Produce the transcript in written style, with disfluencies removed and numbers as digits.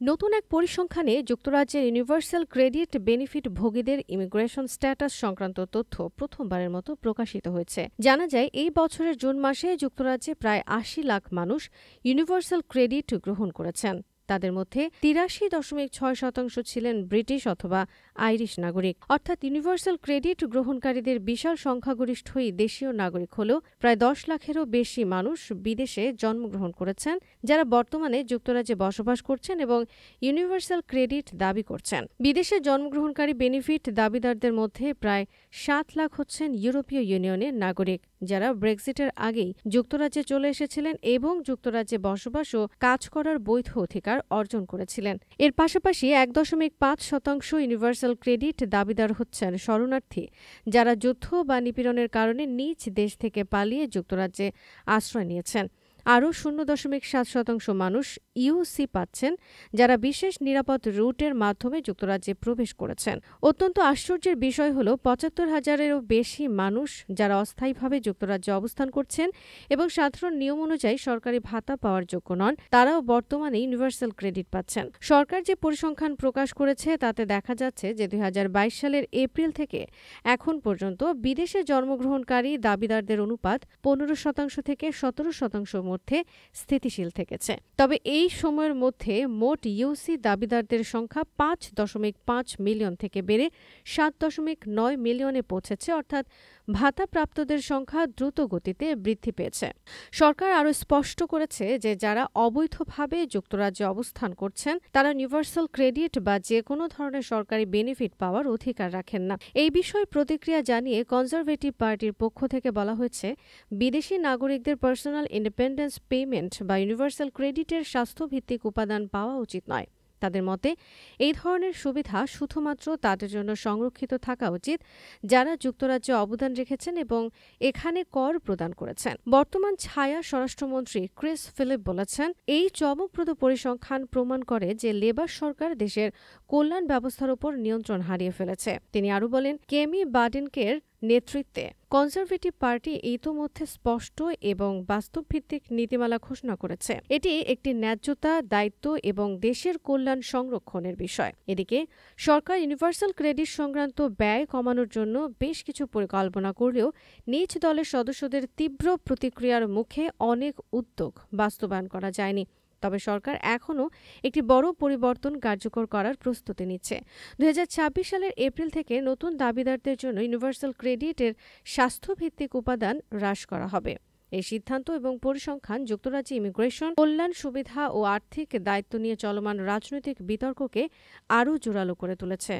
নতুন এক পরিসংখ্যানে যুক্তরাজ্যের ইউনিভার্সাল ক্রেডিট বেনিফিট ভোগীদের ইমিগ্রেশন স্ট্যাটাস সংক্রান্ত তথ্য প্রথমবারের মতো প্রকাশিত হয়েছে। জানা যায়, এই বছরের জুন মাসে যুক্তরাজ্যে প্রায় ৮০ লাখ মানুষ ইউনিভার্সাল ক্রেডিট গ্রহণ করেছেন। তাদের মধ্যে ৮৩.৬% ছিলেন ব্রিটিশ অথবা আইরিশ নাগরিক। অর্থাৎ ইউনিভার্সাল ক্রেডিট গ্রহণকারীদের বিশাল সংখ্যাগরিষ্ঠই দেশীয় নাগরিক হলেও প্রায় ১০ লাখেরও বেশি মানুষ বিদেশে জন্মগ্রহণ করেছেন, যারা বর্তমানে যুক্তরাজ্যে বসবাস করছেন এবং ইউনিভার্সাল ক্রেডিট দাবি করছেন। বিদেশে জন্মগ্রহণকারী বেনিফিট দাবিদারদের মধ্যে প্রায় ৭ লাখ হচ্ছেন ইউরোপীয় ইউনিয়নের নাগরিক, যারা ব্রেক্সিটের আগেই যুক্তরাজ্যে চলে এসেছিলেন এবং যুক্তরাজ্যে বসবাস ও কাজ করার বৈধ অধিকার অর্জন করেছিলেন। এর পাশাপাশি ১.৫% ইউনিভার্সাল ক্রেডিট দাবিদার হচ্ছেন শরণার্থী, যারা যুদ্ধ বা নিপীড়নের কারণে নিজ দেশ থেকে পালিয়ে যুক্তরাজ্যে আশ্রয় নিয়েছেন। আরও ০.৭% মানুষ ইউসি পাচ্ছেন, যারা বিশেষ নিরাপদ রুটের মাধ্যমে যুক্তরাজ্যে প্রবেশ করেছেন। অত্যন্ত আশ্চর্যের বিষয় হল ৭৫,০০০-এরও বেশি মানুষ যারা অস্থায়ীভাবে যুক্তরাজ্যে অবস্থান করছেন এবং সাধারণ নিয়ম অনুযায়ী সরকারি ভাতা পাওয়ার যোগ্য নন, তারাও বর্তমানে ইউনিভার্সাল ক্রেডিট পাচ্ছেন। সরকার যে পরিসংখ্যান প্রকাশ করেছে তাতে দেখা যাচ্ছে যে ২০২২ সালের এপ্রিল থেকে এখন পর্যন্ত বিদেশে জন্মগ্রহণকারী দাবিদারদের অনুপাত ১৫% থেকে ১৭% মধ্যে স্থিতিশীল থেকেছে। তবে এই সময়ের মধ্যে মোট ইউসি দাবিদারদের সংখ্যা ৫.৫ মিলিয়ন থেকে বেড়ে ৭.৯ মিলিয়নে পৌঁছেছে, অর্থাৎ ভাতাপ্রাপ্তদের সংখ্যা দ্রুত গতিতে বৃদ্ধি পেয়েছে। সরকার আরও স্পষ্ট করেছে যে যারা অবৈধভাবে যুক্তরাজ্যে অবস্থান করছেন তারা ইউনিভার্সাল ক্রেডিট বা যে কোনো ধরনের সরকারি বেনিফিট পাওয়ার অধিকার রাখেন না। এই বিষয়ে প্রতিক্রিয়া জানিয়ে কনজারভেটিভ পার্টির পক্ষ থেকে বলা হয়েছে, বিদেশি নাগরিকদের পার্সোনাল ইন্ডিপেন্ডেন্স পেমেন্ট বা ইউনিভার্সাল ক্রেডিটের স্বাস্থ্যভিত্তিক উপাদান পাওয়া উচিত নয়। তাদের মতে এই ধরনের সুবিধা শুধুমাত্র তাদের জন্য সংরক্ষিত থাকা উচিত যারা যুক্তরাজ্যে অবদান রেখেছেন এবং এখানে কর প্রদান করেছেন। বর্তমান ছায়া স্বরাষ্ট্রমন্ত্রী ক্রিস ফিলিপ বলেছেন, এই চমকপ্রদ পরিসংখ্যান প্রমাণ করে যে লেবার সরকার দেশের কল্যাণ ব্যবস্থার উপর নিয়ন্ত্রণ হারিয়ে ফেলেছে। তিনি আরও বলেন, কেমি বার্ডেনকের নেতৃত্বে কনজারভেটিভ পার্টি ইতোমধ্যে স্পষ্ট এবং বাস্তবভিত্তিক নীতিমালা ঘোষণা করেছে। এটি একটি ন্যায্যতা, দায়িত্ব এবং দেশের কল্যাণ সংরক্ষণের বিষয়। এদিকে সরকার ইউনিভার্সাল ক্রেডিট সংক্রান্ত ব্যয় কমানোর জন্য বেশ কিছু পরিকল্পনা করলেও নিজ দলের সদস্যদের তীব্র প্রতিক্রিয়ার মুখে অনেক উদ্যোগ বাস্তবায়ন করা যায়নি। তবে সরকার এখনও একটি বড় পরিবর্তন কার্যকর করার প্রস্তুতি নিচ্ছে। ২০২৬ সালের এপ্রিল থেকে নতুন দাবিদারদের জন্য ইউনিভার্সাল ক্রেডিটের স্বাস্থ্যভিত্তিক উপাদান হ্রাস করা হবে। এই সিদ্ধান্ত এবং পরিসংখ্যান যুক্তরাজ্যে ইমিগ্রেশন, কল্যাণ সুবিধা ও আর্থিক দায়িত্ব নিয়ে চলমান রাজনৈতিক বিতর্ককে আরও জোরালো করে তুলেছে।